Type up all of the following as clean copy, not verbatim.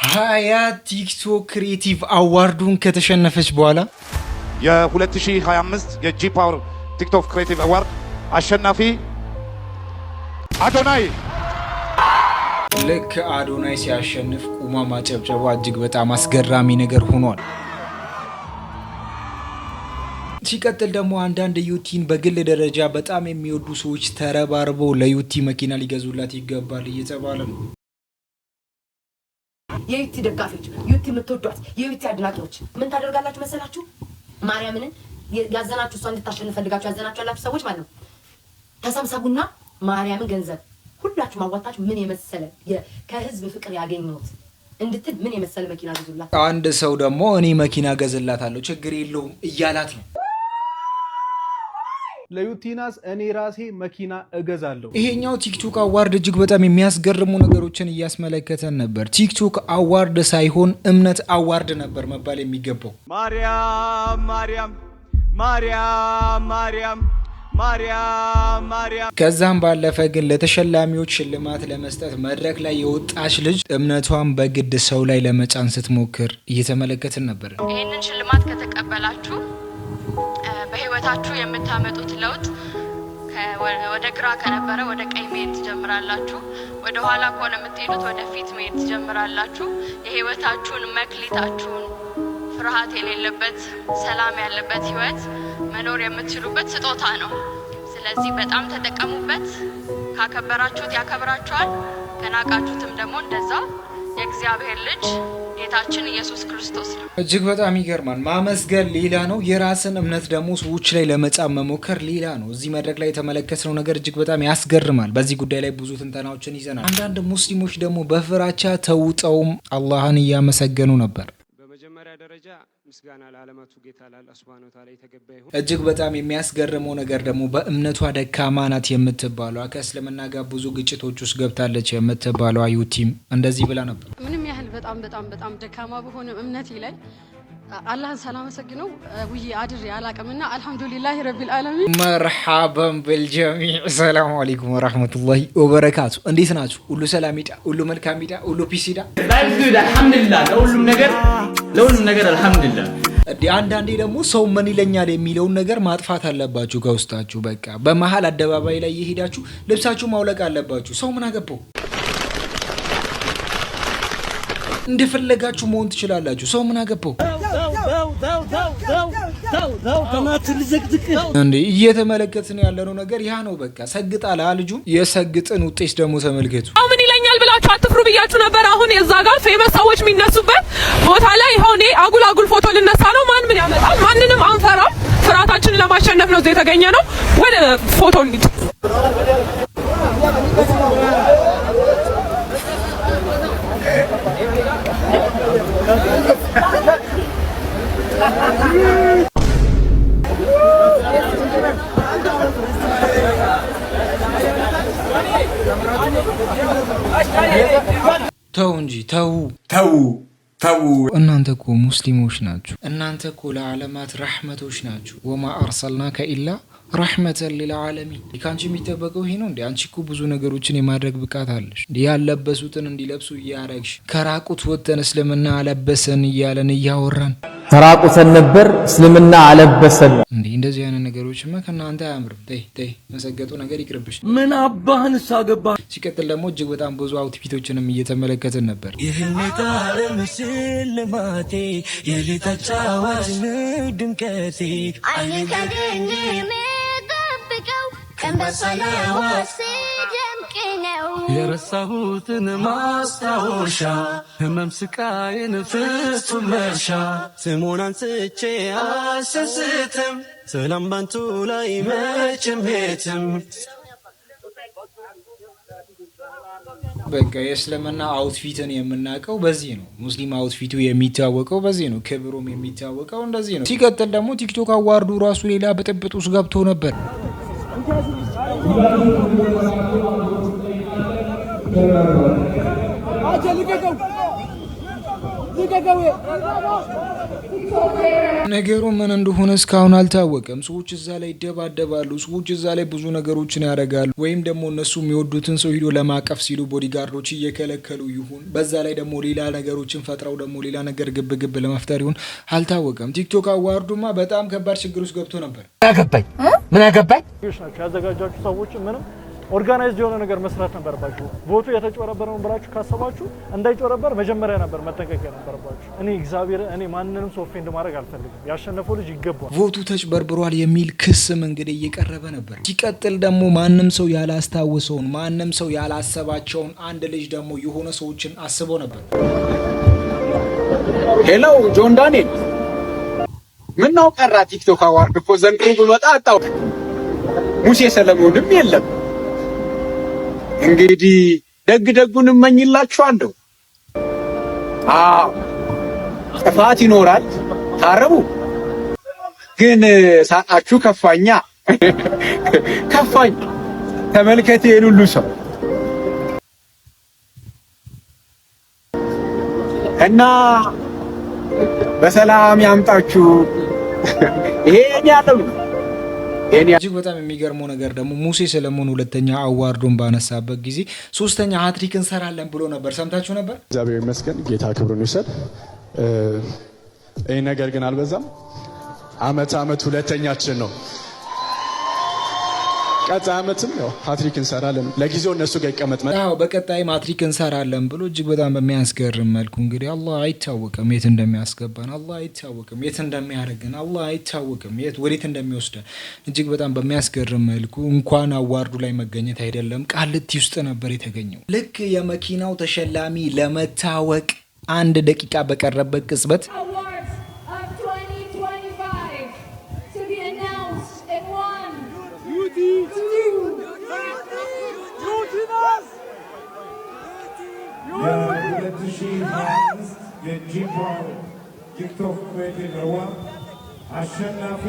ሀያት ቲክቶክ ክሬቲቭ አዋርዱን ከተሸነፈች በኋላ የ2025 የጂ ፓወር ቲክቶክ ክሬቲቭ አዋርድ አሸናፊ አዶናይ። ልክ አዶናይ ሲያሸንፍ ቁማ ማጨብጨቧ እጅግ በጣም አስገራሚ ነገር ሆኗል። ሲቀጥል ደግሞ አንዳንድ ዩቲን በግል ደረጃ በጣም የሚወዱ ሰዎች ተረባርበው ለዩቲ መኪና ሊገዙላት ይገባል እየተባለ ነው። የዩቲ ደጋፊዎች፣ ዩቲ የምትወዷት የዩቲ አድናቂዎች ምን ታደርጋላችሁ መሰላችሁ? ማርያምን ያዘናችሁ እሷ እንድታሸንፍ ፈልጋችሁ ያዘናችሁ ያላችሁ ሰዎች ማለት ነው። ተሰብሰቡና ማርያምን ገንዘብ ሁላችሁ ማዋጣችሁ ምን የመሰለ ከህዝብ ፍቅር ያገኙት እንድትል ምን የመሰለ መኪና ገዙላት። አንድ ሰው ደግሞ እኔ መኪና ገዝላታለሁ ችግር የለውም እያላት ነው። ለዩቲናስ እኔ ራሴ መኪና እገዛለሁ። ይሄኛው ቲክቶክ አዋርድ እጅግ በጣም የሚያስገርሙ ነገሮችን እያስመለከተን ነበር። ቲክቶክ አዋርድ ሳይሆን እምነት አዋርድ ነበር መባል የሚገባው። ማርያም ማርያም ማርያም ማርያም ማርያም ማርያም። ከዛም ባለፈ ግን ለተሸላሚዎች ሽልማት ለመስጠት መድረክ ላይ የወጣች ልጅ እምነቷን በግድ ሰው ላይ ለመጫን ስትሞክር እየተመለከትን ነበር። ይህንን ሽልማት ከተቀበላችሁ በህይወታችሁ የምታመጡት ለውጥ ወደ ግራ ከነበረ ወደ ቀኝ መሄድ ትጀምራላችሁ። ወደ ኋላ ከሆነ የምትሄዱት ወደ ፊት መሄድ ትጀምራላችሁ። የህይወታችሁን መክሊታችሁን ፍርሃት የሌለበት ሰላም ያለበት ህይወት መኖር የምትችሉበት ስጦታ ነው። ስለዚህ በጣም ተጠቀሙበት። ካከበራችሁት ያከብራችኋል፣ ከናቃችሁትም ደግሞ እንደዛው። የእግዚአብሔር ልጅ ጌታችን ኢየሱስ ክርስቶስ ነው። እጅግ በጣም ይገርማል። ማመስገን ሌላ ነው፣ የራስን እምነት ደግሞ ሰዎች ላይ ለመጫን መሞከር ሌላ ነው። እዚህ መድረክ ላይ የተመለከትነው ነገር እጅግ በጣም ያስገርማል። በዚህ ጉዳይ ላይ ብዙ ትንተናዎችን ይዘናል። አንዳንድ ሙስሊሞች ደግሞ በፍራቻ ተውጠውም አላህን እያመሰገኑ ነበር። በመጀመሪያ ደረጃ ምስጋና ለዓለማቱ ጌታ ለአላህ ሱብሃነሁ ወተዓላ የተገባ ይሁን። እጅግ በጣም የሚያስገርመው ነገር ደግሞ በእምነቷ ደካማ ናት የምትባለዋ ከእስልምና ጋር ብዙ ግጭቶች ውስጥ ገብታለች የምትባለዋ ዩቲም እንደዚህ ብላ ነበር። ምንም ያህል በጣም ደካማ በሆነ እምነቴ ላይ አላህን ሳላመሰግነው ውዬ አድሬ አላቅምና አልሐምዱሊላህ ረቢል ዓለሚን። መርሐበን ቢልጀሚዕ። ሰላሙ አለይኩም ወራህመቱላሂ ወበረካቱ። እንዴት ናችሁ? ሁሉ ሰላም ይዳ፣ ሁሉ መልካም ይዳ፣ ሁሉ ፒስ ይዳ። አልሐምዱሊላህ ለሁሉም ነገር አልሐምዱሊላህ። አንዳንዴ ደግሞ ሰው ምን ይለኛል የሚለውን ነገር ማጥፋት አለባችሁ ከውስጣችሁ። በቃ በመሀል አደባባይ ላይ የሄዳችሁ ልብሳችሁ ማውለቅ አለባችሁ። ሰው ምን አገባው? እንደፈለጋችሁ መሆን ትችላላችሁ። ሰው ምን አገባው? እንዴ እየተመለከትን ያለነው ነገር ያ ነው። በቃ ሰግጣላ ልጁ። የሰግጥን ውጤት ደግሞ ተመልከቱ። ምን ይለኛል ብላችሁ አትፍሩ ብያችሁ ነበር። አሁን የዛ ጋር ፌመስ ሰዎች የሚነሱበት ቦታ ላይ ሆኔ አጉል ፎቶ ልነሳ ነው። ማን ምን ያመጣል? ማንንም አንፈራም። ፍርሃታችንን ለማሸነፍ ነው የተገኘ ነው። ወደ ፎቶ እንሂድ። ተው እንጂ ተው። እናንተ እኮ ሙስሊሞች ናችሁ። እናንተ እኮ ለዓለማት ረህመቶች ናችሁ። ወማ አርሰልናከ ኢላ ረህመተን ሊልዓለሚን። ከአንቺ የሚጠበቀው ይሄ ነው እንዴ? አንቺ እኮ ብዙ ነገሮችን የማድረግ ብቃት አለሽ። ያለበሱትን እንዲለብሱ እያረግሽ፣ ከራቁት ወጥተን እስልምና አለበሰን እያለን እያወራን ተራቁተን ነበር እስልምና አለበሰን እንዴ። እንደዚህ አይነት ነገሮችማ ከእናንተ አያምርም። ተይ መሰገጡ ነገር ይቅርብሽ። ምን አባህን ሳገባ። ሲቀጥል ደግሞ እጅግ በጣም ብዙ አውትፊቶችንም እየተመለከትን ነበር። ሽልማቴ የሊታጫዋች ድምቀቴ የረሳሁትን ማስታወሻ ህመም ስቃይን ፍጹም መርሻ ስሙን አንስቼ አልሰስትም ሰላም ባንቱ ላይ መቼም የትም። በቃ የእስልምና አውትፊትን የምናውቀው በዚህ ነው። ሙስሊም አውትፊቱ የሚታወቀው በዚህ ነው። ክብሩም የሚታወቀው እንደዚህ ነው። ሲቀጥል ደግሞ ቲክቶክ አዋርዱ ራሱ ሌላ ብጥብጥ ውስጥ ገብቶ ነበር። ነገሩ ምን እንደሆነ እስካሁን አልታወቀም። ሰዎች እዛ ላይ ይደባደባሉ፣ ሰዎች እዛ ላይ ብዙ ነገሮችን ያደርጋሉ። ወይም ደግሞ እነሱ የሚወዱትን ሰው ሂዶ ለማቀፍ ሲሉ ቦዲጋርዶች እየከለከሉ ይሁን፣ በዛ ላይ ደግሞ ሌላ ነገሮችን ፈጥረው ደግሞ ሌላ ነገር ግብ ለመፍጠር ይሁን አልታወቀም። ቲክቶክ አዋርዱማ በጣም ከባድ ችግር ውስጥ ገብቶ ነበር። ምን ያገባኝ ያዘጋጃችሁ ሰዎች ምንም ኦርጋናይዝድ የሆነ ነገር መስራት ነበርባችሁ። ቮቱ የተጨረበረ ነው ብላችሁ ካሰባችሁ እንዳይጨረበር መጀመሪያ ነበር መጠንቀቅ ነበርባችሁ። እኔ ማንንም ሰው ኦፌንድ ማድረግ አልፈልግም። ያሸነፈው ልጅ ይገባል። ቮቱ ተጭበርብሯል የሚል ክስም እንግዲህ እየቀረበ ነበር። ሲቀጥል ደግሞ ማንም ሰው ያላስታወሰውን ማንም ሰው ያላሰባቸውን አንድ ልጅ ደግሞ የሆነ ሰዎችን አስቦ ነበር። ሄሎ ጆን ዳንኤል ምን ነው ቀራ? ቲክቶክ አዋርድ እኮ ዘንድሮ ብመጣ አጣው ሙሴ ሰለሞንም የለም። እንግዲህ ደጉን እመኝላችኋለሁ። ጥፋት ይኖራል፣ ታረቡ። ግን ሳቃችሁ ከፋኛ ከፋኝ። ተመልከቴ ሁሉ ሰው እና በሰላም ያምጣችሁ። ይሄን ያለው እጅግ በጣም የሚገርመው ነገር ደግሞ ሙሴ ሰለሞን ሁለተኛ አዋርዶን ባነሳበት ጊዜ ሶስተኛ ሃትሪክ እንሰራለን ብሎ ነበር። ሰምታችሁ ነበር? እግዚአብሔር ይመስገን፣ ጌታ ክብሩን ይውሰድ። ይህ ነገር ግን አልበዛም። አመት ሁለተኛችን ነው። ቀጣይ አመትም ያው ሃትሪክ እንሰራለን። ለጊዜው እነሱ ጋር ይቀመጥ ማለት ነው። በቀጣይም ሃትሪክ እንሰራለን ብሎ እጅግ በጣም በሚያስገርም መልኩ እንግዲህ አላህ አይታወቅም የት እንደሚያስገባን፣ አላህ አይታወቅም የት እንደሚያደርገን፣ አላህ አይታወቅም ወዴት እንደሚወስደን እጅግ በጣም በሚያስገርም መልኩ እንኳን አዋርዱ ላይ መገኘት አይደለም ቃሊቲ ውስጥ ነበር የተገኘው። ልክ የመኪናው ተሸላሚ ለመታወቅ 1 ደቂቃ በቀረበት ቅጽበት ቲክቶክ ክሬቲቭ አዋርድ አሸናፊ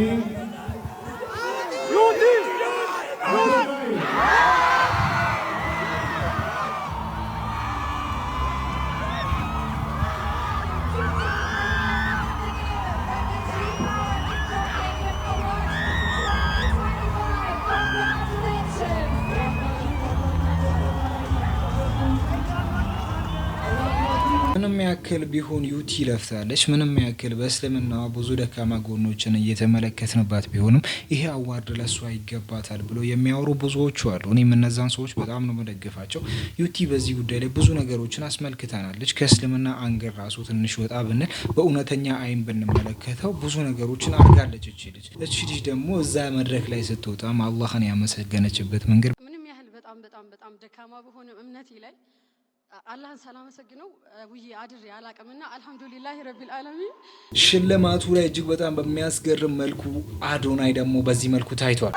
ምንም ያክል ቢሆን ዩቲ ለፍታለች። ምንም ያክል በእስልምናዋ ብዙ ደካማ ጎኖችን እየተመለከትንባት ቢሆንም ይሄ አዋርድ ለሷ ይገባታል ብሎ የሚያወሩ ብዙዎች አሉ። እኔም እነዛን ሰዎች በጣም ነው መደግፋቸው። ዩቲ በዚህ ጉዳይ ላይ ብዙ ነገሮችን አስመልክታናለች። ከእስልምና አንግል ራሱ ትንሽ ወጣ ብንል በእውነተኛ አይን ብንመለከተው ብዙ ነገሮችን አድርጋለች። እቺ ልጅ ደግሞ እዛ መድረክ ላይ ስትወጣም አላህን ያመሰገነችበት መንገድ ምንም ያህል በጣም ደካማ በሆነ እምነቴ ላይ አላህን ሳላመሰግነው ውዬ አድሬ አላቅምና አልহামዱሊላሂ ረቢል ዓለሚን። ሽልማቱ ላይ እጅግ በጣም በሚያስገርም መልኩ አዶናይ ደግሞ በዚህ መልኩ ታይቷል።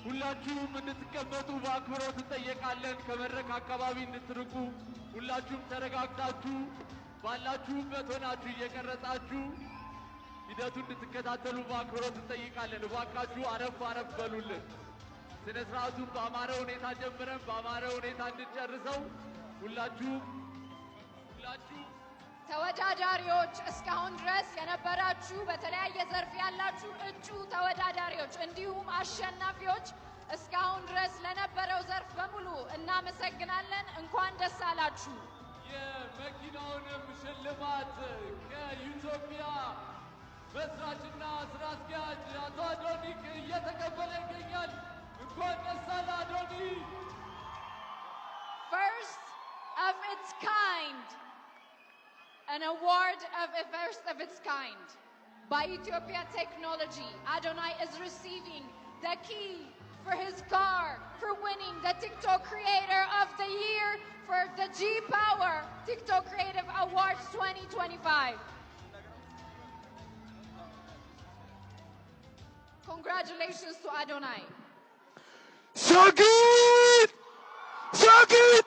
ሁላችሁም እንድትቀመጡ በአክብሮት እንጠይቃለን። ከመድረክ አካባቢ እንድትርቁ ሁላችሁም ተረጋግታችሁ ባላችሁበት ሆናችሁ እየቀረጻችሁ ሂደቱን እንድትከታተሉ በአክብሮት እንጠይቃለን። እባካችሁ አረፍ በሉልን። ስነ ስርዓቱን በአማረ ሁኔታ ጀምረን በአማረ ሁኔታ እንድንጨርሰው ሁላችሁ ተወዳዳሪዎች እስካሁን ድረስ የነበራችሁ በተለያየ ዘርፍ ያላችሁ እጩ ተወዳዳሪዎች እንዲሁም አሸናፊዎች እስካሁን ድረስ ለነበረው ዘርፍ በሙሉ እናመሰግናለን። እንኳን ደስ አላችሁ። የመኪናውንም ሽልማት ከኢትዮጵያ መስራችና ስራ አስኪያጅ አቶ አዶኒክ እየተቀበለ ይገኛል። እንኳን ደስ አለ አዶኒ። First of its kind, an award of a first of its kind by Ethiopia Technology. Adonai is receiving the key for his car for winning the TikTok Creator of the Year for the G-Power TikTok Creative Awards 2025. Congratulations to Adonai. So good! So good!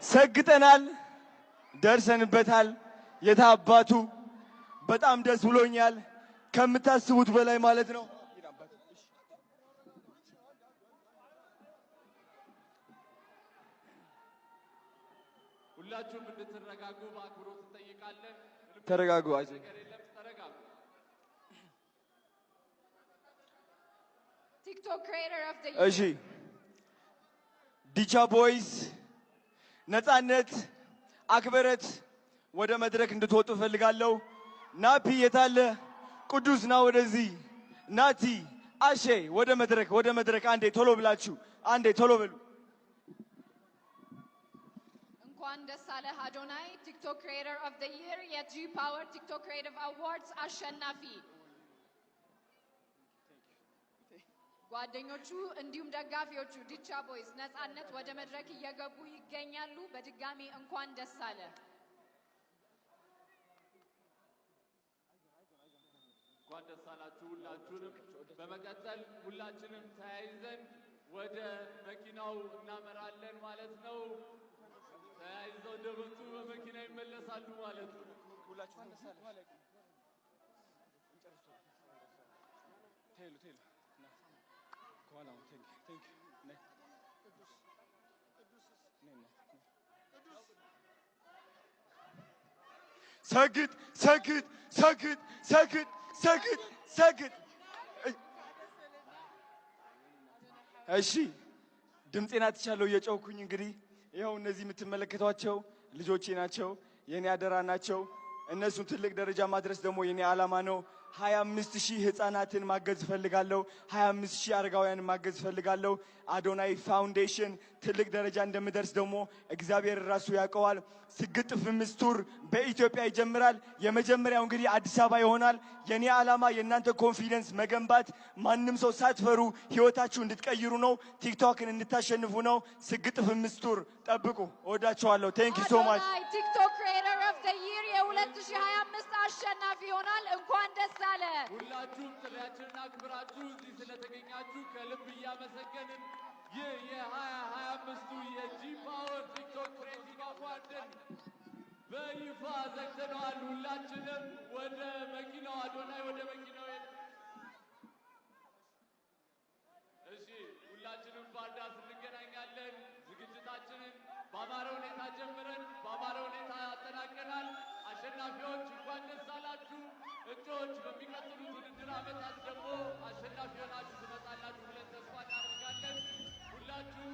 ሰግጠናል፣ ደርሰንበታል። የታባቱ በጣም ደስ ብሎኛል፣ ከምታስቡት በላይ ማለት ነው። ሁላችሁም እንድትረጋጉ በአክብሮት እንጠይቃለን። ተረጋጉ። TikTok Creator of the Year. እሺ ዲቻ ቦይስ ነፃነት አክብረት ወደ መድረክ እንድትወጡ ፈልጋለሁ። ናፒ የታለ? ቅዱስ ና ወደዚህ። ናቲ አሼ ወደ መድረክ አንዴ ቶሎ ብላችሁ አንዴ ቶሎ በሉ። እንኳን ደስ አለህ አዶናይ፣ ቲክቶክ ክሪኤተር ኦፍ ዘ ይር የጂ ፓወር ቲክቶክ ክሪኤቲቭ አዋርድስ አሸናፊ። ጓደኞቹ እንዲሁም ደጋፊዎቹ ዲቻ ቦይስ ነፃነት ወደ መድረክ እየገቡ ይገኛሉ። በድጋሚ እንኳን ደስ አለ። እንኳን ደስ አላችሁ ሁላችሁንም። በመቀጠል ሁላችንም ተያይዘን ወደ መኪናው እናመራለን ማለት ነው። ተያይዘው እንደመጡ በመኪና ይመለሳሉ ማለት ነው። ሁላችሁም ደስ አላችሁ። ሰግጥ ሰግጥ ሰግጥ ሰግጥ ሰግጥ ሰግጥ። እሺ ድምጼን አትቻለሁ እየጮኩኝ። እንግዲህ ይኸው እነዚህ የምትመለከቷቸው ልጆቼ ናቸው፣ የኔ አደራ ናቸው። እነሱን ትልቅ ደረጃ ማድረስ ደግሞ የኔ ዓላማ ነው። 25,000 ህፃናትን ማገዝ ፈልጋለሁ። 25,000 አረጋውያንን ማገዝ ፈልጋለሁ። አዶናይ ፋውንዴሽን ትልቅ ደረጃ እንደምደርስ ደግሞ እግዚአብሔር ራሱ ያውቀዋል። ስግጥ ፍምስ ቱር በኢትዮጵያ ይጀምራል። የመጀመሪያው እንግዲህ አዲስ አበባ ይሆናል። የኔ ዓላማ የእናንተ ኮንፊደንስ መገንባት፣ ማንም ሰው ሳትፈሩ ህይወታችሁ እንድትቀይሩ ነው። ቲክቶክን እንድታሸንፉ ነው። ስግጥ ፍምስ ቱር ጠብቁ። እወዳችኋለሁ። ቴንክ ዩ ሶ ማች። ቲክቶክ ክሪኤተር ኦፍ ዘ ይር የ2025 አሸናፊ ይሆናል። እንኳን ደስ አለ። ሁላችሁም ጥሪያችንን አክብራችሁ እዚህ ስለተገኛችሁ ከልብ እያመሰገንን ይህ የ2025ቱ የጂ ፓወር ቲክቶክ ክሬቲቭ አዋርድን በይፋ ዘግተነዋል። ሁላችንም ወደ መኪናው አዶናይ ወደ መኪናው እሺ፣ ሁላችንም ባዳስ እንገናኛለን። ዝግጅታችንን በአማረ ሁኔታ ጀምረን በአማረ ሁኔታ አጠናቀናል። አሸናፊዎች እንኳን ደስ አላችሁ። እጩዎች በሚቀጥሉት ውድድር ዓመታት ደግሞ አሸናፊ ሆናችሁ ትመጣላችሁ ብለን ተስፋ እናደርጋለን። ሁላችሁ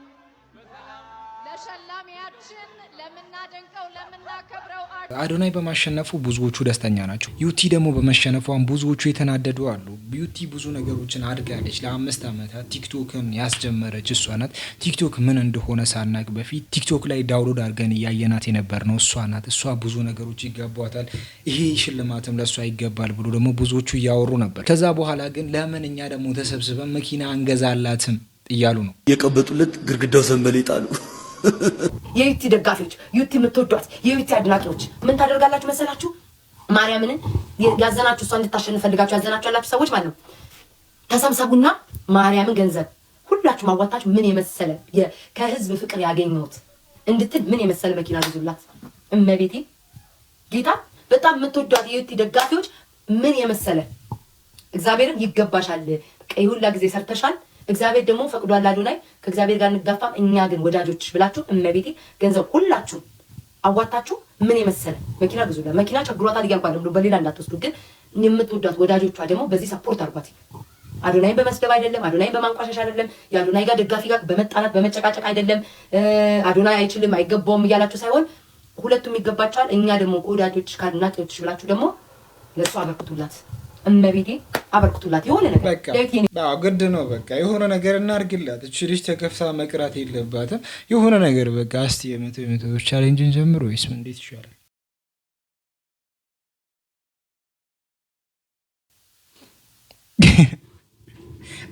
በሰላም ለሸላሚያችን ለምናደንቀው ለምናከብረው አዶናይ በማሸነፉ ብዙዎቹ ደስተኛ ናቸው። ዩቲ ደግሞ በመሸነፏን ብዙዎቹ የተናደዱ አሉ። ዩቲ ብዙ ነገሮችን አድጋለች። ለ5 ዓመታት ቲክቶክን ያስጀመረች እሷ ናት። ቲክቶክ ምን እንደሆነ ሳናቅ በፊት ቲክቶክ ላይ ዳውንሎድ አድርገን እያየናት የነበር ነው እሷ ናት። እሷ ብዙ ነገሮች ይገባታል፣ ይሄ ሽልማትም ለእሷ ይገባል ብሎ ደግሞ ብዙዎቹ እያወሩ ነበር። ከዛ በኋላ ግን ለምን እኛ ደግሞ ተሰብስበን መኪና አንገዛላትም እያሉ ነው። የቀበጡለት ግርግዳው ሰንበል ይጣሉ። የዩቲ ደጋፊዎች፣ ዩቲ የምትወዷት የዩቲ አድናቂዎች ምን ታደርጋላችሁ መሰላችሁ? ማርያምን ያዘናችሁ እሷ እንድታሸንፍ ፈልጋችሁ ያዘናችሁ ያላችሁ ሰዎች ማለት ነው። ተሰብሰቡና ማርያምን ገንዘብ ሁላችሁ ማዋጣችሁ ምን የመሰለ ከህዝብ ፍቅር ያገኘሁት እንድትል ምን የመሰለ መኪና ግዙላት። እመቤቴ ጌታ በጣም የምትወዷት የዩቲ ደጋፊዎች ምን የመሰለ እግዚአብሔርን ይገባሻል። ቀይ ሁላ ጊዜ ሰርተሻል። እግዚአብሔር ደግሞ ፈቅዷል። አዶናይ ከእግዚአብሔር ጋር እንጋፋም፣ እኛ ግን ወዳጆች ብላችሁ እመቤቴ ገንዘብ ሁላችሁ አዋጣችሁ ምን የመሰለ መኪና ግዙላት። መኪና ቸግሯታል እያልኩ አይደለም፣ በሌላ እንዳትወስዱ። ግን የምትወዷት ወዳጆቿ ደግሞ በዚህ ሰፖርት አድርጓት። አዶናይን በመስደብ አይደለም፣ አዶናይን በማንቋሸሽ አይደለም፣ የአዶናይ ጋር ደጋፊ ጋር በመጣላት በመጨቃጨቅ አይደለም። አዶናይ አይችልም አይገባውም እያላችሁ ሳይሆን ሁለቱም ይገባቸዋል። እኛ ደግሞ ወዳጆች ካድናቂዎች ብላችሁ ደግሞ ለእሱ አበርክቱላት፣ እመቤቴ አበርክቱላት። የሆነ ነገር በቃ ግድ ነው። በቃ የሆነ ነገር እናርግላት። እቺ ልጅ ተከፍታ መቅራት የለባትም። የሆነ ነገር በቃ እስቲ የመቶ ቻሌንጅን ጀምሮ ወይስ እንዴት ይሻላል?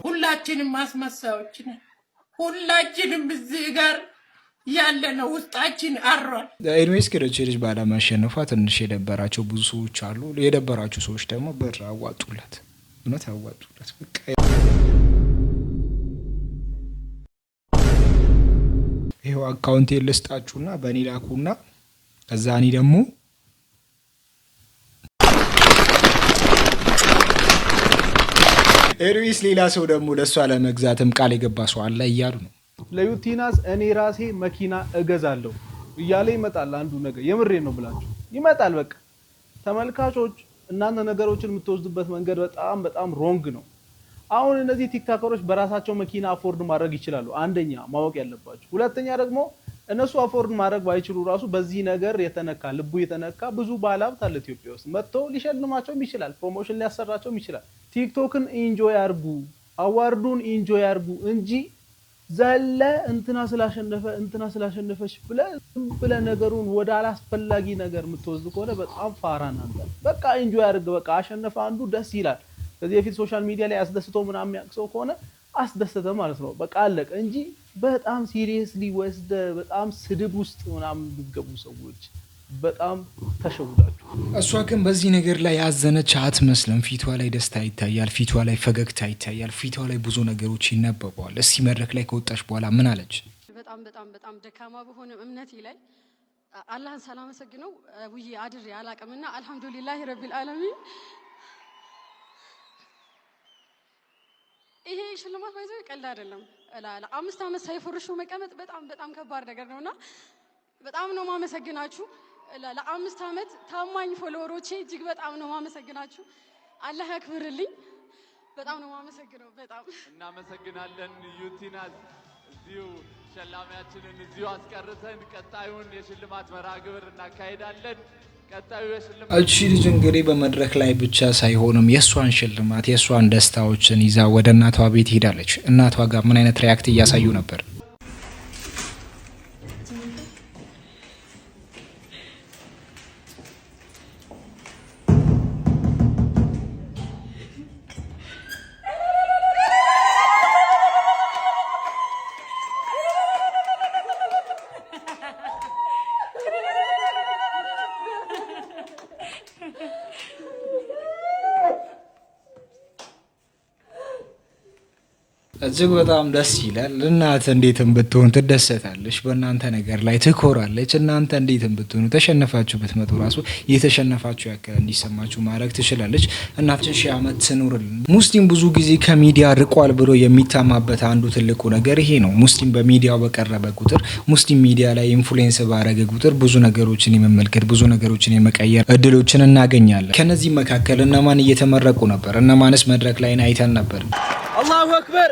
ሁላችንም ማስመሳዮች ነን። ሁላችንም እዚህ ጋር ያለ ነው ውስጣችን አሯል። ኤኒዌይስ ከደች ልጅ ባለማሸነፏ ትንሽ የደበራቸው ብዙ ሰዎች አሉ። የደበራቸው ሰዎች ደግሞ ብር አዋጡላት፣ እውነት አዋጡላት። በቃ ይሄው አካውንት ልስጣችሁና በእኔ ላኩና ከዛ እኔ ደግሞ ኤኒዌይስ ሌላ ሰው ደግሞ ለእሷ ለመግዛትም ቃል የገባ ሰው አለ እያሉ ነው። ለዩቲናስ እኔ ራሴ መኪና እገዛለሁ እያለ ይመጣል። አንዱ ነገር የምሬን ነው ብላችሁ ይመጣል። በቃ ተመልካቾች እናንተ ነገሮችን የምትወስዱበት መንገድ በጣም ሮንግ ነው። አሁን እነዚህ ቲክቶከሮች በራሳቸው መኪና አፎርድ ማድረግ ይችላሉ። አንደኛ ማወቅ ያለባችሁ። ሁለተኛ ደግሞ እነሱ አፎርድ ማድረግ ባይችሉ ራሱ በዚህ ነገር የተነካ ልቡ የተነካ ብዙ ባለሀብት አለ ኢትዮጵያ ውስጥ መጥቶ ሊሸልማቸውም ይችላል፣ ፕሮሞሽን ሊያሰራቸውም ይችላል። ቲክቶክን ኢንጆይ አርጉ፣ አዋርዱን ኢንጆይ አርጉ እንጂ ዘለ እንትና ስላሸነፈች ብለ ነገሩን ወደ አላስፈላጊ ነገር የምትወስድ ከሆነ በጣም ፋራ ናንተ። በቃ ኢንጆይ አርግ። በቃ አሸነፈ አንዱ ደስ ይላል። ከዚህ በፊት ሶሻል ሚዲያ ላይ አስደስቶ ምናምን ያክሰው ከሆነ አስደሰተ ማለት ነው። በቃ አለቀ እንጂ በጣም ሲሪየስሊ ወስደ በጣም ስድብ ውስጥ ምናምን የሚገቡ ሰዎች በጣም ተሸውዳችሁ። እሷ ግን በዚህ ነገር ላይ ያዘነች አትመስልም። ፊቷ ላይ ደስታ ይታያል፣ ፊቷ ላይ ፈገግታ ይታያል፣ ፊቷ ላይ ብዙ ነገሮች ይነበባል። እስቲ መድረክ ላይ ከወጣች በኋላ ምን አለች? በጣም ደካማ በሆነ እምነቴ ላይ አላህን ሳላመሰግነው ውዬ አድሬ አላቅምና አልহামዱሊላህ ረቢል ዓለሚን። ይሄ ሽልማት ባይዘው ቀልድ አይደለም። ለ5 አመት ሳይፈርሹ መቀመጥ በጣም ከባድ ነገር ነውና በጣም ነው ማመሰግናችሁ። ለ5 አመት ታማኝ ፎሎወሮቼ እጅግ በጣም ነው ማመሰግናችሁ። አላህ ያክብርልኝ። በጣም ነው ማመሰግነው። በጣም እናመሰግናለን። ዩቲናስ እዚሁ ሸላሚያችንን እዚሁ አስቀርተን ቀጣዩን የሽልማት መርሃ ግብር እናካሄዳለን። ቀጣዩ የሽልማት እቺ ልጅ እንግዲህ በመድረክ ላይ ብቻ ሳይሆንም የሷን ሽልማት የሷን ደስታዎችን ይዛ ወደ እናቷ ቤት ሄዳለች። እናቷ ጋር ምን አይነት ሪያክት እያሳዩ ነበር? እጅግ በጣም ደስ ይላል። እናት እንዴትም ብትሆን ትደሰታለች፣ በእናንተ ነገር ላይ ትኮራለች። እናንተ እንዴትም ብትሆኑ ተሸነፋችሁ ብትመጡ ራሱ የተሸነፋችሁ ያክል እንዲሰማችሁ ማድረግ ትችላለች። እናታችን ሺህ ዓመት ትኑርልን። ሙስሊም ብዙ ጊዜ ከሚዲያ ርቋል ብሎ የሚታማበት አንዱ ትልቁ ነገር ይሄ ነው። ሙስሊም በሚዲያው በቀረበ ቁጥር፣ ሙስሊም ሚዲያ ላይ ኢንፍሉዌንስ ባረገ ቁጥር ብዙ ነገሮችን የመመልከት ብዙ ነገሮችን የመቀየር እድሎችን እናገኛለን። ከነዚህ መካከል እነማን እየተመረቁ ነበር? እነማንስ መድረክ ላይ አይተን ነበር? አላሁ አክበር።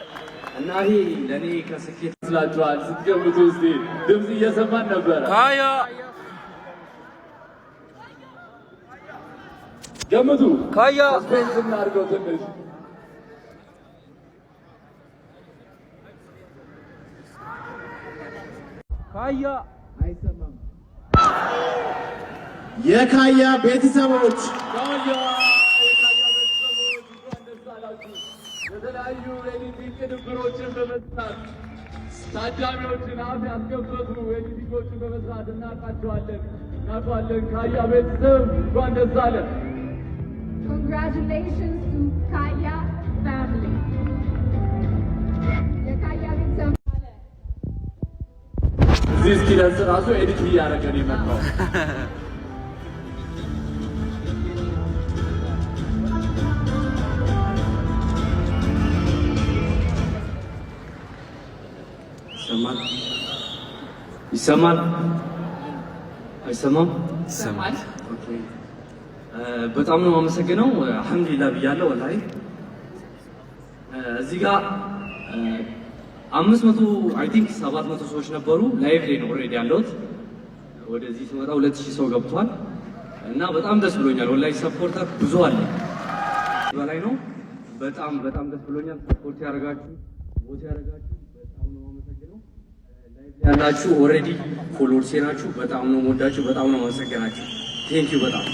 እና ይሄ ለኔ ከስኬት ስላችኋል ስትገምቱ እስቲ ድምጽ እየሰማን ነበር። ካያ ገምቱ። ካያ ስፔንስና አድርገው ትንሽ ካያ አይሰማም። የካያ ቤተሰቦች የተለያዩ ኤዲቲንግ ቅንብሮችን በመስራት ታዳሚዎችን አፍ ያስከፈቱ ኤዲቲንጎችን በመስራት እናውቃቸዋለን። ካያ ቤተሰብ እንኳን ደስ አለ። Congratulations to Kaya family. የካያ ቤተሰብ እዚህ እስኪደርስ ራሱ ኤዲት እያደረገ ነው የመጣው። ይሰማል። አይሰማም? ይሰማል። ኦኬ በጣም ነው የማመሰግነው። አልሐምዱሊላህ ብያለሁ። ወላሂ እዚህ ጋር 500 አይ ቲንክ 700 ሰዎች ነበሩ። ላይቭ ላይ ነው ኦልሬዲ ያለሁት። ወደዚህ ስመጣ 2000 ሰው ገብቷል እና በጣም ደስ ብሎኛል። ወላሂ ሰፖርተር ብዙ አለ በላይ ነው። በጣም ደስ ብሎኛል። ሰፖርት ያደርጋችሁ ቦት ያደርጋችሁ በጣም ነው የማመሰግነው። ላይቭ ያላችሁ ኦልሬዲ ፎሎወርስ ናችሁ። በጣም ነው የምወዳችሁ። በጣም ነው የማመሰግናችሁ። ቴንክ ዩ በጣም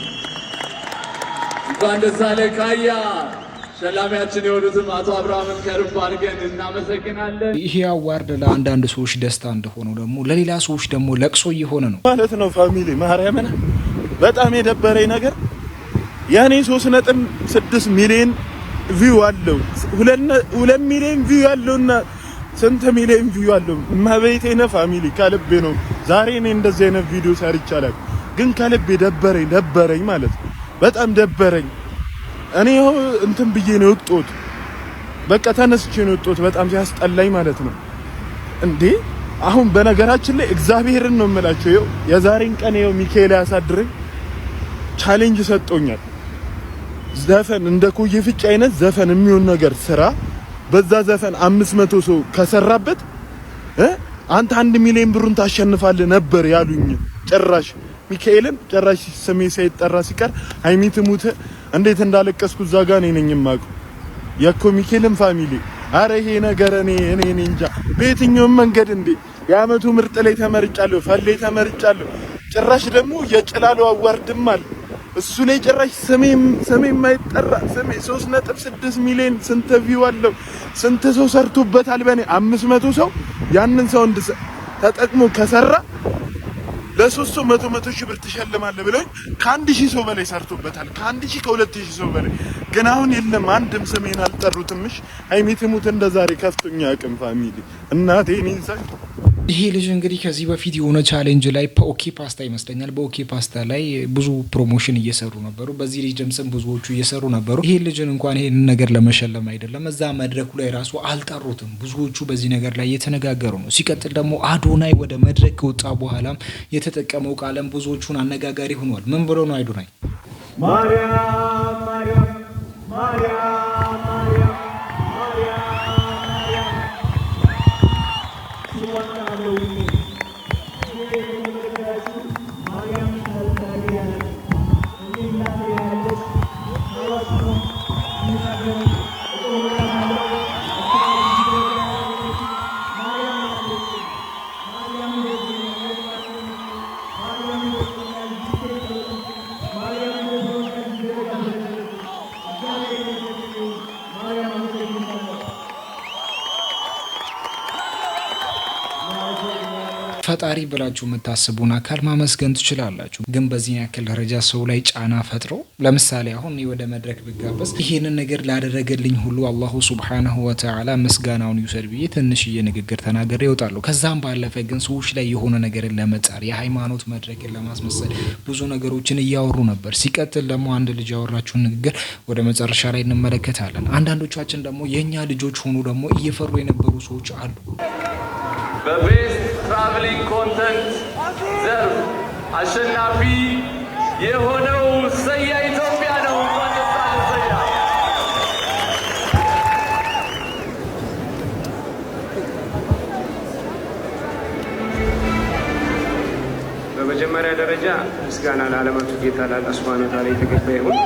እንኳን ደስ አለ ካያ። ሸላሚያችን የሆኑትም አቶ አብርሃምን ከልብ አድርገን እናመሰግናለን። ይሄ አዋርድ ለአንዳንድ ሰዎች ደስታ እንደሆነው ደግሞ ለሌላ ሰዎች ደግሞ ለቅሶ እየሆነ ነው ማለት ነው። ፋሚሊ ማርያምን በጣም የደበረኝ ነገር ያኔ 3.6 ሚሊዮን ቪው አለው 2 ሚሊዮን ቪው ያለውና ስንት ሚሊዮን ቪው አለው ማበይቴና ፋሚሊ ከልቤ ነው። ዛሬ እኔ እንደዚህ አይነት ቪዲዮ ሰርቻለሁ፣ ግን ከልቤ ደበረኝ ማለት ነው። በጣም ደበረኝ። እኔ እንትን ብዬ ነው የወጣሁት፣ በቃ ተነስቼ ነው የወጣሁት። በጣም ሲያስጠላኝ ማለት ነው። እንዴ አሁን በነገራችን ላይ እግዚአብሔርን ነው የምላቸው። ይኸው የዛሬን ቀን ይኸው ሚካኤል ያሳድረኝ ቻሌንጅ ሰጥቶኛል። ዘፈን እንደ ኮዬ ፍጭ አይነት ዘፈን የሚሆን ነገር ስራ። በዛ ዘፈን 500 ሰው ከሰራበት አንተ 1 ሚሊዮን ብሩን ታሸንፋለህ ነበር ያሉኝ። ጭራሽ ሚካኤልን ጭራሽ ስሜ ሳይጠራ ሲቀር ሃይሚት ሙት እንዴት እንዳለቀስኩ እዛ ጋር ነኝ የማውቀው የኮ ሚካኤልን ፋሚሊ። አረ ይሄ ነገር እኔ እንጃ በየትኛውም መንገድ እንዴ የአመቱ ምርጥ ላይ ተመርጫለሁ፣ ፈሌ ተመርጫለሁ። ጭራሽ ደግሞ የጭላሉ አዋርድማል እሱ ላይ ጭራሽ ስሜ የማይጠራ ስሜ 3.6 ሚሊዮን ስንት ቪው አለው፣ ስንት ሰው ሰርቶበታል። በኔ 500 ሰው ያንን ሰው ተጠቅሞ ከሰራ ለሶስት መቶ ሺህ ብር ትሸልማለህ ብለውኝ ከ1000 ሰው በላይ ሰርቶበታል። ከ1000 ከ2000 ሰው በላይ ግን አሁን የለም። አንድም ስሜን አልጠሩትምሽ። ሃይሚት ሙት እንደዛሬ ከፍቶኛ አቅም ፋሚሊ እናቴን ይንሳይ። ይሄ ልጅ እንግዲህ ከዚህ በፊት የሆነ ቻሌንጅ ላይ በኦኬ ፓስታ ይመስለኛል በኦኬ ፓስታ ላይ ብዙ ፕሮሞሽን እየሰሩ ነበሩ። በዚህ ልጅ ድምጽም ብዙዎቹ እየሰሩ ነበሩ። ይሄ ልጅን እንኳን ይሄን ነገር ለመሸለም አይደለም እዛ መድረኩ ላይ ራሱ አልጠሩትም። ብዙዎቹ በዚህ ነገር ላይ እየተነጋገሩ ነው። ሲቀጥል ደግሞ አዶናይ ወደ መድረክ ከወጣ በኋላም የተጠቀመው ቃለም ብዙዎቹን አነጋጋሪ ሆኗል። ምን ብሎ ነው አዶናይ? ማርያም ማርያም ማርያም ማርያም ፈጣሪ ብላችሁ የምታስቡን አካል ማመስገን ትችላላችሁ። ግን በዚህ ያክል ደረጃ ሰው ላይ ጫና ፈጥሮ ለምሳሌ አሁን ወደ መድረክ ብጋበዝ ይሄንን ነገር ላደረገልኝ ሁሉ አላሁ ሱብሓነሁ ወተዓላ ምስጋናውን ይውሰድ ብዬ ትንሽዬ ንግግር ተናገረ ይወጣሉ። ከዛም ባለፈ ግን ሰዎች ላይ የሆነ ነገርን ለመጻር የሃይማኖት መድረክን ለማስመሰል ብዙ ነገሮችን እያወሩ ነበር። ሲቀጥል ደግሞ አንድ ልጅ ያወራችውን ንግግር ወደ መጨረሻ ላይ እንመለከታለን። አንዳንዶቻችን ደግሞ የኛ ልጆች ሆኑ ደግሞ እየፈሩ የነበሩ ሰዎች አሉ። በቤስት ትራቭሊንግ ኮንተንት ዘርፍ አሸናፊ የሆነው ሰያ ኢትዮጵያ ነው። እንኳን ደስ አለ ሰያ። በመጀመሪያ ደረጃ ምስጋና ለዓለማቱ ጌታ ለአላህ ሱብሓነሁ ወተዓላ የተገባ ይሁን።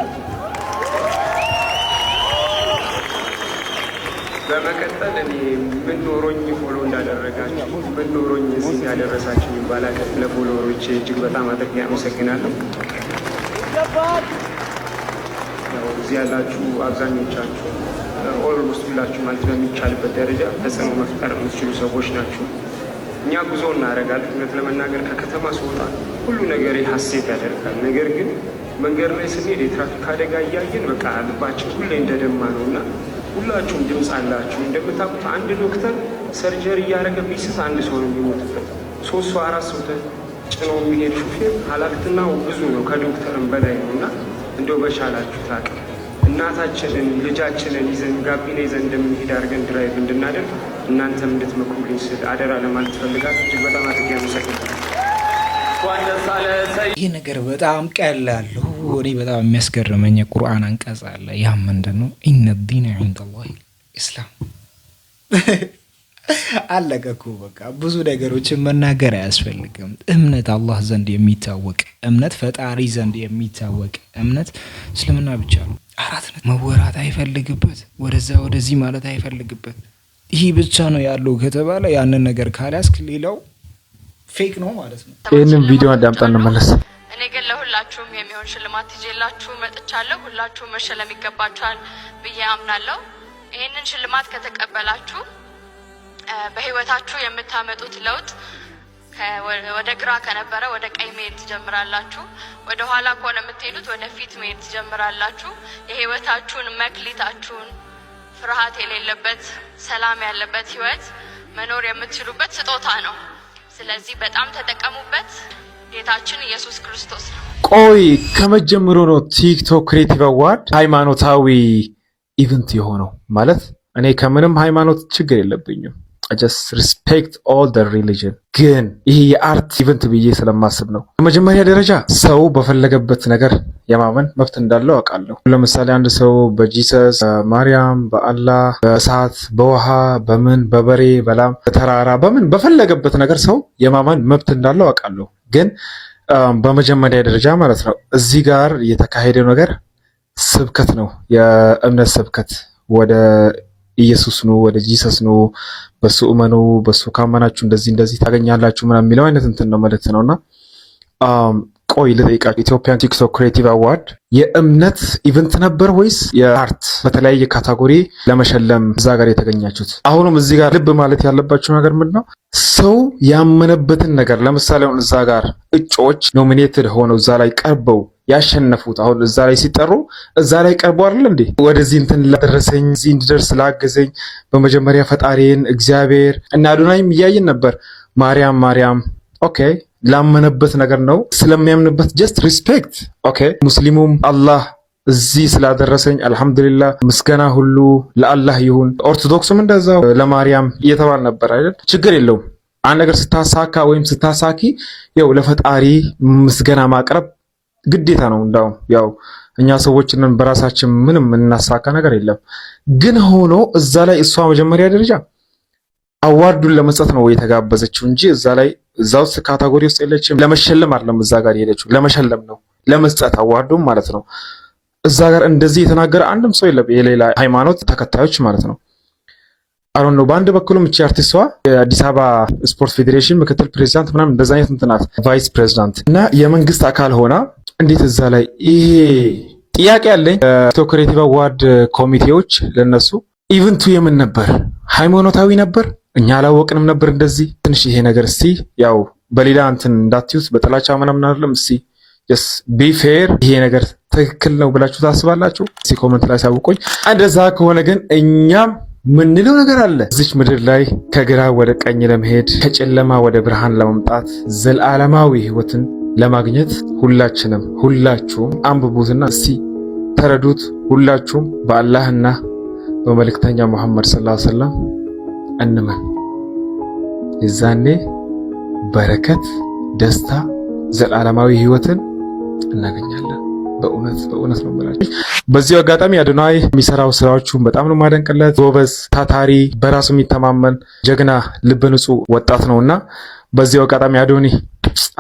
በመቀጠል እኔ ምን ኖሮኝ ፎሎ እንዳደረጋችሁ ምን ኖሮኝ እዚህ ያደረሳችሁ ይባላል። ለፎሎወሮቼ እጅግ በጣም አድርጌ አመሰግናለሁ። እዚህ ያላችሁ አብዛኞቻችሁ ኦልሞስት ሁላችሁ ማለት በሚቻልበት ደረጃ ተጽዕኖ መፍጠር የምትችሉ ሰዎች ናችሁ። እኛ ጉዞ እናደርጋለን። እውነት ለመናገር ከከተማ ስወጣ ሁሉ ነገር ሀሴት ያደርጋል። ነገር ግን መንገድ ላይ ስንሄድ የትራፊክ አደጋ እያየን በቃ ልባችን ሁሌ እንደደማ ነው እና ሁላችሁም ድምፅ አላችሁ። እንደምታውቁት አንድ ዶክተር ሰርጀሪ እያደረገ ቢስት አንድ ሰው ነው የሚሞትበት። 3 ሰው 4 ሰው ጭኖ የሚሄድ ሹፌር ኃላፊነቱ ብዙ ነው፣ ከዶክተርም በላይ ነው እና እንደው በቻላችሁ ታውቅ እናታችንን ልጃችንን ይዘን ጋቢና ይዘን እንደምንሄድ አድርገን ድራይቭ እንድናደርግ እናንተም እንድትመክሩልኝ ስል አደራ ለማለት ፈልጋለሁ። እጅግ በጣም አድርጌ አመሰግናለሁ። ይሄ ነገር በጣም ቀላል ነው። እኔ በጣም የሚያስገርመኝ ቁርአን አንቀጽ አለ። ያ ምንድነው? ኢነ ዲነ ዒንደላሂ ኢስላም። አለቀ እኮ በቃ። ብዙ ነገሮችን መናገር አያስፈልግም። እምነት አላህ ዘንድ የሚታወቅ እምነት፣ ፈጣሪ ዘንድ የሚታወቅ እምነት እስልምና ብቻ ነው። አራት ነጥብ። መወራት አይፈልግበት፣ ወደዛ ወደዚህ ማለት አይፈልግበት። ይሄ ብቻ ነው ያለው ከተባለ ያንን ነገር ካልያዝክ ሌላው ፌክ ነው ማለት ነው። ይሄንን ቪዲዮ አዳምጣን እንመለስ። እኔ ግን ለሁላችሁም የሚሆን ሽልማት ይዤላችሁ መጥቻለሁ። ሁላችሁም መሸለም ይገባችኋል ብዬ አምናለሁ። ይሄንን ሽልማት ከተቀበላችሁ በህይወታችሁ የምታመጡት ለውጥ ወደ ግራ ከነበረ ወደ ቀኝ መሄድ ትጀምራላችሁ። ወደ ኋላ ከሆነ የምትሄዱት ወደ ፊት መሄድ ትጀምራላችሁ። የህይወታችሁን መክሊታችሁን ፍርሃት የሌለበት ሰላም ያለበት ህይወት መኖር የምትችሉበት ስጦታ ነው። ስለዚህ በጣም ተጠቀሙበት። ጌታችን ኢየሱስ ክርስቶስ ነው። ቆይ ከመጀመሩ ነው ቲክቶክ ክሬቲቭ አዋርድ ሃይማኖታዊ ኢቨንት የሆነው? ማለት እኔ ከምንም ሃይማኖት ችግር የለብኝም። I just respect all the religion። ግን ይሄ የአርት ኢቨንት ብዬ ስለማስብ ነው። በመጀመሪያ ደረጃ ሰው በፈለገበት ነገር የማመን መብት እንዳለው አውቃለሁ። ለምሳሌ አንድ ሰው በጂሰስ፣ በማርያም፣ በአላህ፣ በእሳት፣ በውሃ፣ በምን፣ በበሬ፣ በላም፣ በተራራ፣ በምን በፈለገበት ነገር ሰው የማመን መብት እንዳለው አውቃለሁ። ግን በመጀመሪያ ደረጃ ማለት ነው እዚህ ጋር የተካሄደው ነገር ስብከት ነው። የእምነት ስብከት ወደ ኢየሱስ ነው፣ ወደ ጂሰስ ነው፣ በሱ እመኑ፣ በሱ ካመናችሁ እንደዚህ ታገኛላችሁ ምናምን የሚለው አይነት እንትን ነው ማለት ነውና ቆይ ልጠይቃችሁ፣ ኢትዮጵያን ቲክቶክ ክሬቲቭ አዋርድ የእምነት ኢቨንት ነበር ወይስ የአርት? በተለያየ ካታጎሪ ለመሸለም እዛ ጋር የተገኛችሁት? አሁንም እዚህ ጋር ልብ ማለት ያለባችሁ ነገር ምንድነው? ሰው ያመነበትን ነገር ለምሳሌ አሁን እዛ ጋር እጩዎች ኖሚኔትድ ሆነው እዛ ላይ ቀርበው ያሸነፉት አሁን እዛ ላይ ሲጠሩ እዛ ላይ ቀርበው አይደል እንዴ ወደዚህ እንትን ላደረሰኝ እዚህ እንድደርስ ላገዘኝ በመጀመሪያ ፈጣሪን እግዚአብሔር እና አዶናይም እያየን ነበር። ማርያም ኦኬ ላመነበት ነገር ነው ስለሚያምንበት ጀስት ሪስፔክት ኦኬ። ሙስሊሙም አላህ እዚህ ስላደረሰኝ አልহামዱሊላህ ምስጋና ሁሉ ለአላህ ይሁን። ኦርቶዶክስም እንደዛው ለማርያም እየተባለ ነበር አይደል? ችግር የለውም። አንድ ነገር ስታሳካ ወይም ስታሳኪ ያው ለፈጣሪ ምስጋና ማቅረብ ግዴታ ነው። እንዳው ያው እኛ ሰዎችንን በራሳችን ምንም እናሳካ ነገር የለም። ግን ሆኖ እዛ ላይ እሷ መጀመሪያ ደረጃ አዋርዱን ለመስጠት ነው የተጋበዘችው እንጂ እዛ ላይ እዛው ካታጎሪ ውስጥ የለችም። ለመሸለም አይደለም እዛ ጋር የሄደችው፣ ለመሸለም ነው፣ ለመስጠት አዋርዱን ማለት ነው። እዛ ጋር እንደዚህ የተናገረ አንድም ሰው የለም፣ የሌላ ሃይማኖት ተከታዮች ማለት ነው። አሁን ነው በአንድ በኩልም እቺ አርቲስቷ የአዲስ አበባ ስፖርት ፌዴሬሽን ምክትል ፕሬዝዳንት ምናምን እንደዛ አይነት እንትናት ቫይስ ፕሬዝዳንት እና የመንግስት አካል ሆና እንዴት እዛ ላይ ይሄ ጥያቄ ያለኝ ቲክቶክ ክሬቲቭ አዋርድ ኮሚቴዎች ለነሱ ኢቨንቱ የምን ነበር? ሃይማኖታዊ ነበር? እኛ አላወቅንም ነበር እንደዚህ ትንሽ ይሄ ነገር እስቲ ያው በሌላ እንትን እንዳትዩት በጥላቻ ምናምን አይደለም። እስቲ ጀስ ቢ ፌር ይሄ ነገር ትክክል ነው ብላችሁ ታስባላችሁ? እስቲ ኮሜንት ላይ ሳውቁኝ። እንደዛ ከሆነ ግን እኛም ምንለው ነገር አለ እዚች ምድር ላይ ከግራ ወደ ቀኝ ለመሄድ ከጨለማ ወደ ብርሃን ለመምጣት ዘላለማዊ ህይወትን ለማግኘት ሁላችሁም አንብቡትና እስቲ ተረዱት። ሁላችሁም በአላህና በመልእክተኛ መሐመድ ሰለላሁ ዐለይሂ ወሰለም እንመን። የዛኔ በረከት፣ ደስታ፣ ዘላለማዊ ህይወትን እናገኛለን። በእውነት ነው ማለት። በዚህ አጋጣሚ አዶናይ የሚሰራው ስራዎቹን በጣም ነው ማደንቅለት። ጎበዝ፣ ታታሪ፣ በራሱ የሚተማመን ጀግና፣ ልበ ንጹህ ወጣት ነውና በዚህ አጋጣሚ አዶኒ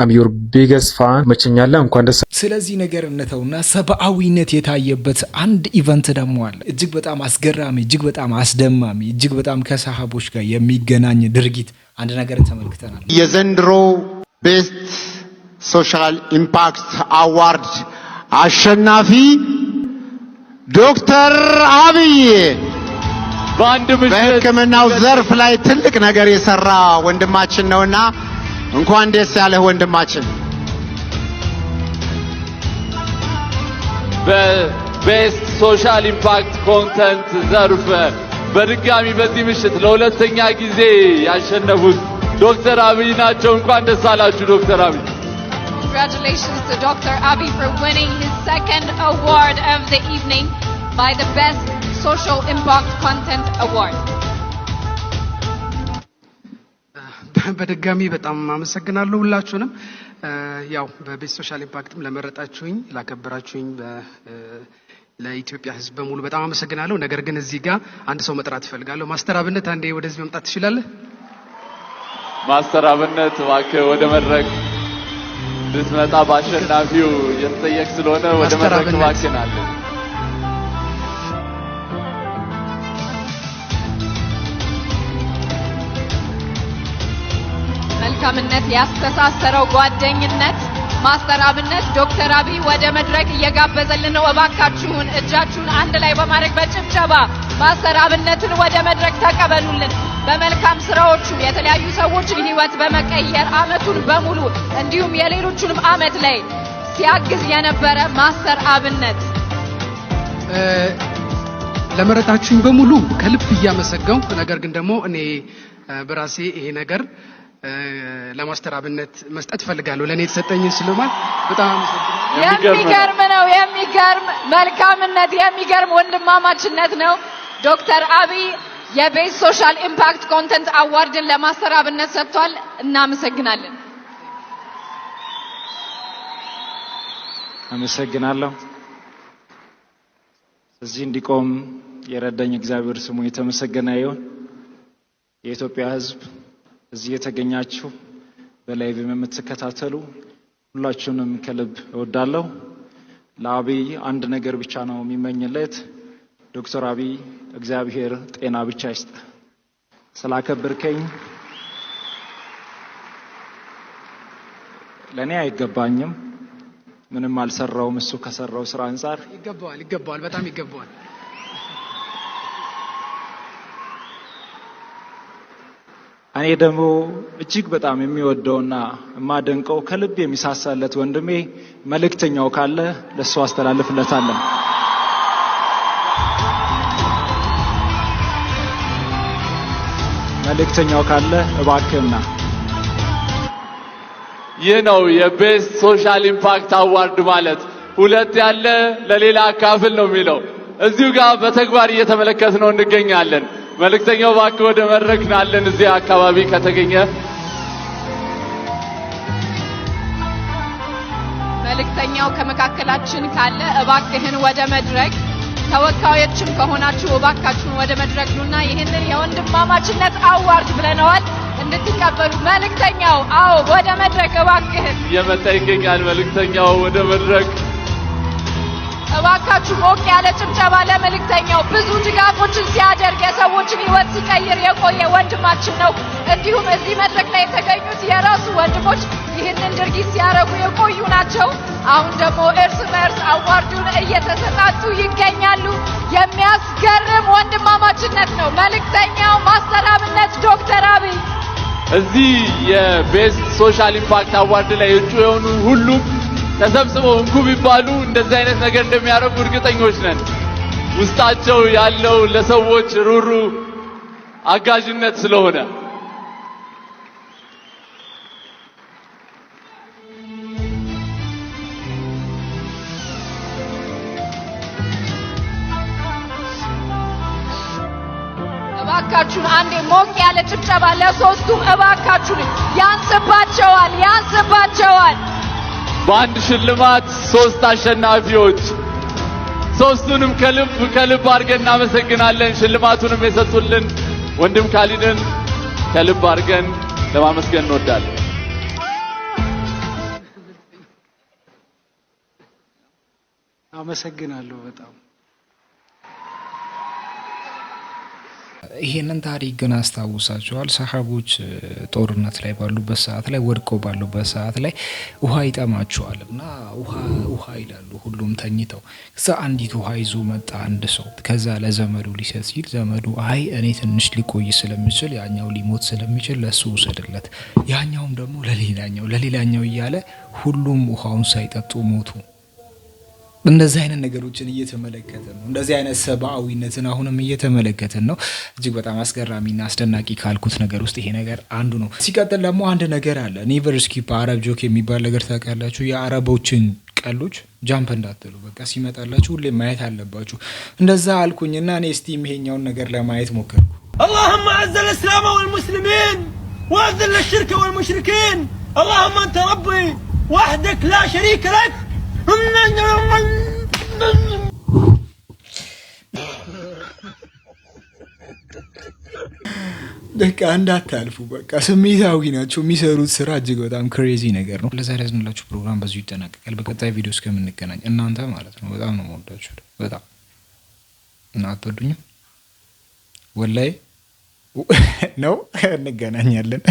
አም ዩር ቢገስት ፋን መቸኛለ እንኳን ደስ። ስለዚህ ነገር እንተውና ሰብአዊነት የታየበት አንድ ኢቨንት ደግሞ አለ። እጅግ በጣም አስገራሚ፣ እጅግ በጣም አስደማሚ፣ እጅግ በጣም ከሰሃቦች ጋር የሚገናኝ ድርጊት አንድ ነገር ተመልክተናል። የዘንድሮ ቤስት ሶሻል ኢምፓክት አዋርድ አሸናፊ ዶክተር አብይ በሕክምናው ዘርፍ ላይ ትልቅ ነገር የሰራ ወንድማችን ነውና እንኳን ደስ ያለህ ወንድማችን። በቤስት ሶሻል ኢምፓክት ኮንተንት ዘርፍ በድጋሚ በዚህ ምሽት ለሁለተኛ ጊዜ ያሸነፉት ዶክተር አብይ ናቸው። እንኳን ደስ አላችሁ ዶክተር አብይ። Congratulations to Dr. Abiy for winning his second award of the evening by the Best Social Impact Content Award. በድጋሚ በጣም አመሰግናለሁ ሁላችሁንም። ያው በቤስት ሶሻል ኢምፓክትም ለመረጣችሁኝ ላከበራችሁኝ ለኢትዮጵያ ሕዝብ በሙሉ በጣም አመሰግናለሁ። ነገር ግን እዚህ ጋር አንድ ሰው መጥራት እፈልጋለሁ። ማስተር አብነት አንዴ ወደዚህ መምጣት ትችላለህ? ማስተር አብነት እባክህ ወደ መድረክ እንድትመጣ በአሸናፊው እየተጠየቅ ስለሆነ ወደ መድረክ እባክህ ናለን። መልካምነት ያስተሳሰረው ጓደኝነት ማስተር አብነት ዶክተር አብይ ወደ መድረክ እየጋበዘልን ነው። እባካችሁን እጃችሁን አንድ ላይ በማድረግ በጭብጨባ ማስተር አብነትን ወደ መድረክ ተቀበሉልን። በመልካም ስራዎቹ የተለያዩ ሰዎችን ህይወት በመቀየር አመቱን በሙሉ እንዲሁም የሌሎቹንም አመት ላይ ሲያግዝ የነበረ ማስተር አብነት ለመረጣችሁኝ በሙሉ ከልብ እያመሰገንኩ ነገር ግን ደግሞ እኔ በራሴ ይሄ ነገር ለማስተር አብነት መስጠት ፈልጋለሁ። ለኔ የተሰጠኝን ሽልማት በጣም የሚገርም ነው። የሚገርም መልካምነት፣ የሚገርም ወንድማማችነት ነው። ዶክተር አብይ የቤስት ሶሻል ኢምፓክት ኮንተንት አዋርድን ለማስተር አብነት ሰጥቷል። እናመሰግናለን። አመሰግናለሁ። እዚህ እንዲቆም የረዳኝ እግዚአብሔር ስሙ የተመሰገነ ይሁን። የኢትዮጵያ ሕዝብ እዚህ የተገኛችሁ በላይቭም የምትከታተሉ ሁላችሁንም ከልብ እወዳለሁ። ለአብይ አንድ ነገር ብቻ ነው የሚመኝለት። ዶክተር አብይ እግዚአብሔር ጤና ብቻ ይስጥ። ስላከበርከኝ ለኔ አይገባኝም። ምንም አልሰራውም። እሱ ከሰራው ስራ አንፃር ይገባዋል፣ በጣም ይገባዋል። እኔ ደግሞ እጅግ በጣም የሚወደውና የማደንቀው ከልብ የሚሳሳለት ወንድሜ መልእክተኛው ካለ ለሱ አስተላልፍለታለሁ። መልእክተኛው ካለ እባክህና። ይህ ነው የቤስት ሶሻል ኢምፓክት አዋርድ ማለት። ሁለት ያለ ለሌላ አካፍል ነው የሚለው። እዚሁ ጋር በተግባር እየተመለከትነው እንገኛለን። መልእክተኛው እባክህ ወደ መድረክ ናለን። እዚህ አካባቢ ከተገኘ መልእክተኛው ከመካከላችን ካለ እባክህን ወደ መድረክ፣ ተወካዮችም ከሆናችሁ እባካችሁን ወደ መድረክ ኑና ይህንን የወንድማማችነት አዋርድ ብለነዋል እንድትቀበሉ። መልእክተኛው አዎ ወደ መድረክ እባክህን እየመጣ ይገኛል። መልእክተኛው ወደ መድረክ እባካችሁ ሞቅ ያለ ጭብጨባ ለመልእክተኛው። ብዙ ድጋፎችን ሲያደርግ የሰዎችን ህይወት ሲቀይር የቆየ ወንድማችን ነው። እንዲሁም እዚህ መድረክ ላይ የተገኙት የራሱ ወንድሞች ይህንን ድርጊት ሲያደርጉ የቆዩ ናቸው። አሁን ደግሞ እርስ በእርስ አዋርዱን እየተሰጣጡ ይገኛሉ። የሚያስገርም ወንድማማችነት ነው። መልእክተኛው ማስተር አብነት ዶክተር አብይ እዚህ የቤስት ሶሻል ኢምፓክት አዋርድ ላይ እጩ የሆኑ ሁሉም ተሰብስበው እንኩ ቢባሉ እንደዚህ አይነት ነገር እንደሚያደርጉ እርግጠኞች ነን። ውስጣቸው ያለው ለሰዎች ሩሩ አጋዥነት ስለሆነ እባካችሁን አንዴ ሞቅ ያለ ጭብጨባ ለሶስቱም እባካችሁን። ያንስባቸዋል። በአንድ ሽልማት ሶስት አሸናፊዎች። ሶስቱንም ከልብ አድርገን እናመሰግናለን። ሽልማቱንም የሰጡልን ወንድም ካሊድን ከልብ አድርገን ለማመስገን እንወዳለን። አመሰግናለሁ በጣም። ይሄንን ታሪክ ግን አስታውሳቸዋል። ሰሃቦች ጦርነት ላይ ባሉበት ሰዓት ላይ ወድቀው ባሉበት ሰዓት ላይ ውሃ ይጠማቸዋል እና ውሃ ይላሉ ሁሉም ተኝተው። ከዛ አንዲት ውሃ ይዞ መጣ አንድ ሰው። ከዛ ለዘመዱ ሊሰጥ ሲል ዘመዱ አይ እኔ ትንሽ ሊቆይ ስለምችል ያኛው ሊሞት ስለሚችል ለሱ ውሰድለት፣ ያኛውም ደግሞ ለሌላኛው እያለ ሁሉም ውሃውን ሳይጠጡ ሞቱ። እንደዚህ አይነት ነገሮችን እየተመለከትን ነው። እንደዚህ አይነት ሰብአዊነትን አሁንም እየተመለከትን ነው። እጅግ በጣም አስገራሚና አስደናቂ ካልኩት ነገር ውስጥ ይሄ ነገር አንዱ ነው። ሲቀጥል ደግሞ አንድ ነገር አለ። ኔቨር ስኪፕ አረብ ጆክ የሚባል ነገር ታውቃላችሁ? የአረቦችን ቀሎች ጃምፕ እንዳትሉ፣ በቃ ሲመጣላችሁ ሁሌ ማየት አለባችሁ። እንደዛ አልኩኝና እኔ እስቲ ይሄኛውን ነገር ለማየት ሞከርኩ። اللهم اعز الاسلام والمسلمين وأذل الشرك والمشركين اللهم أنت ربي وحدك لا شريك لك በቃ እንዳታልፉ በቃ ስሜታዊ ናቸው የሚሰሩት ስራ እጅግ በጣም ክሬዚ ነገር ነው። ለዛሬ ያዝንላችሁ ፕሮግራም በዚሁ ይጠናቀቃል። በቀጣይ ቪዲዮ እስከምንገናኝ እናንተ ማለት ነው በጣም ነው የምወዳችሁ በጣም እና አትወዱኝም ወላሂ ነው እንገናኛለን።